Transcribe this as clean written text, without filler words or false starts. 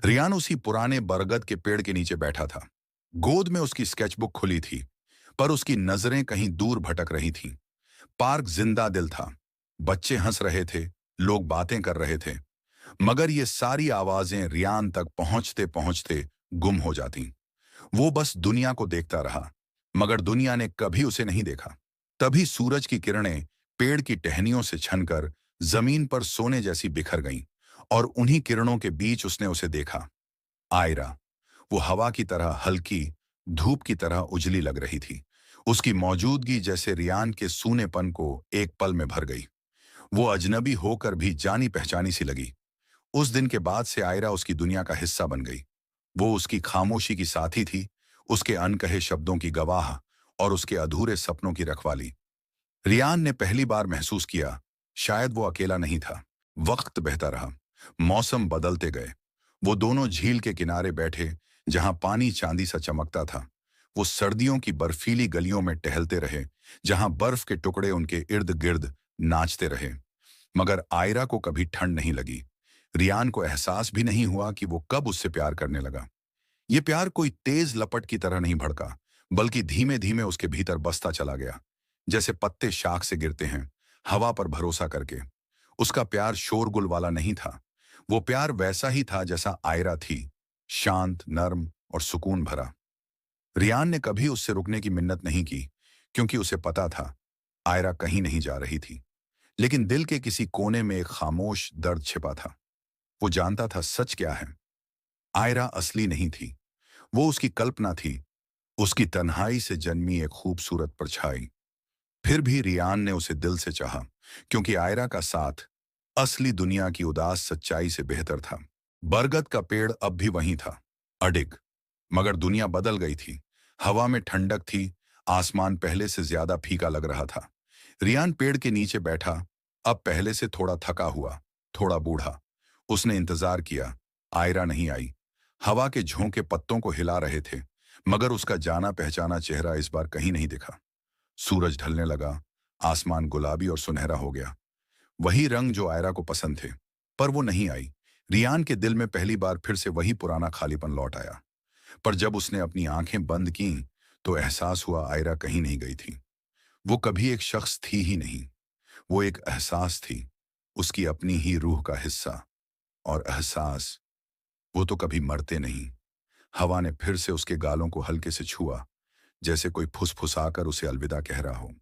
रियान उसी पुराने बरगद के पेड़ के नीचे बैठा था। गोद में उसकी स्केचबुक खुली थी, पर उसकी नजरें कहीं दूर भटक रही थीं। पार्क जिंदा दिल था। बच्चे हंस रहे थे, लोग बातें कर रहे थे, मगर ये सारी आवाजें रियान तक पहुंचते पहुंचते गुम हो जाती। वो बस दुनिया को देखता रहा, मगर दुनिया ने कभी उसे नहीं देखा। तभी सूरज की किरणें पेड़ की टहनियों से छनकर जमीन पर सोने जैसी बिखर गईं, और उन्हीं किरणों के बीच उसने उसे देखा। आयरा। वो हवा की तरह हल्की, धूप की तरह उजली लग रही थी। उसकी मौजूदगी जैसे रियान के सूनेपन को एक पल में भर गई। वो अजनबी होकर भी जानी पहचानी सी लगी। उस दिन के बाद से आयरा उसकी दुनिया का हिस्सा बन गई। वो उसकी खामोशी की साथी थी, उसके अनकहे शब्दों की गवाह और उसके अधूरे सपनों की रखवाली। रियान ने पहली बार महसूस किया, शायद वो अकेला नहीं था। वक्त बहता रहा, मौसम बदलते गए। वो दोनों झील के किनारे बैठे, जहां पानी चांदी सा चमकता था। वो सर्दियों की बर्फीली गलियों में टहलते रहे, जहां बर्फ के टुकड़े उनके इर्द गिर्द नाचते रहे। मगर आयरा को कभी ठंड नहीं लगी। रियान को एहसास भी नहीं हुआ कि वो कब उससे प्यार करने लगा। ये प्यार कोई तेज लपट की तरह नहीं भड़का, बल्कि धीमे धीमे उसके भीतर बसता चला गया, जैसे पत्ते शाख से गिरते हैं, हवा पर भरोसा करके। उसका प्यार शोरगुल वाला नहीं था। वो प्यार वैसा ही था जैसा आयरा थी, शांत, नर्म और सुकून भरा। रियान ने कभी उससे रुकने की मिन्नत नहीं की, क्योंकि उसे पता था आयरा कहीं नहीं जा रही थी। लेकिन दिल के किसी कोने में एक खामोश दर्द छिपा था। वो जानता था सच क्या है। आयरा असली नहीं थी। वो उसकी कल्पना थी, उसकी तन्हाई से जन्मी एक खूबसूरत परछाई। फिर भी रियान ने उसे दिल से चाहा, क्योंकि आयरा का साथ असली दुनिया की उदास सच्चाई से बेहतर था। बरगद का पेड़ अब भी वहीं था, अडिग। मगर दुनिया बदल गई थी। हवा में ठंडक थी, आसमान पहले से ज्यादा फीका लग रहा था। रियान पेड़ के नीचे बैठा, अब पहले से थोड़ा थका हुआ, थोड़ा बूढ़ा। उसने इंतजार किया, आयरा नहीं आई। हवा के झोंके पत्तों को हिला रहे थे, मगर उसका जाना पहचाना चेहरा इस बार कहीं नहीं दिखा। सूरज ढलने लगा, आसमान गुलाबी और सुनहरा हो गया। वही रंग जो आयरा को पसंद थे, पर वो नहीं आई। रियान के दिल में पहली बार फिर से वही पुराना खालीपन लौट आया। पर जब उसने अपनी आंखें बंद की, तो एहसास हुआ आयरा कहीं नहीं गई थी। वो कभी एक शख्स थी ही नहीं, वो एक एहसास थी, उसकी अपनी ही रूह का हिस्सा। और एहसास, वो तो कभी मरते नहीं। हवा ने फिर से उसके गालों को हल्के से छुआ, जैसे कोई फुसफुसाकर उसे अलविदा कह रहा हो।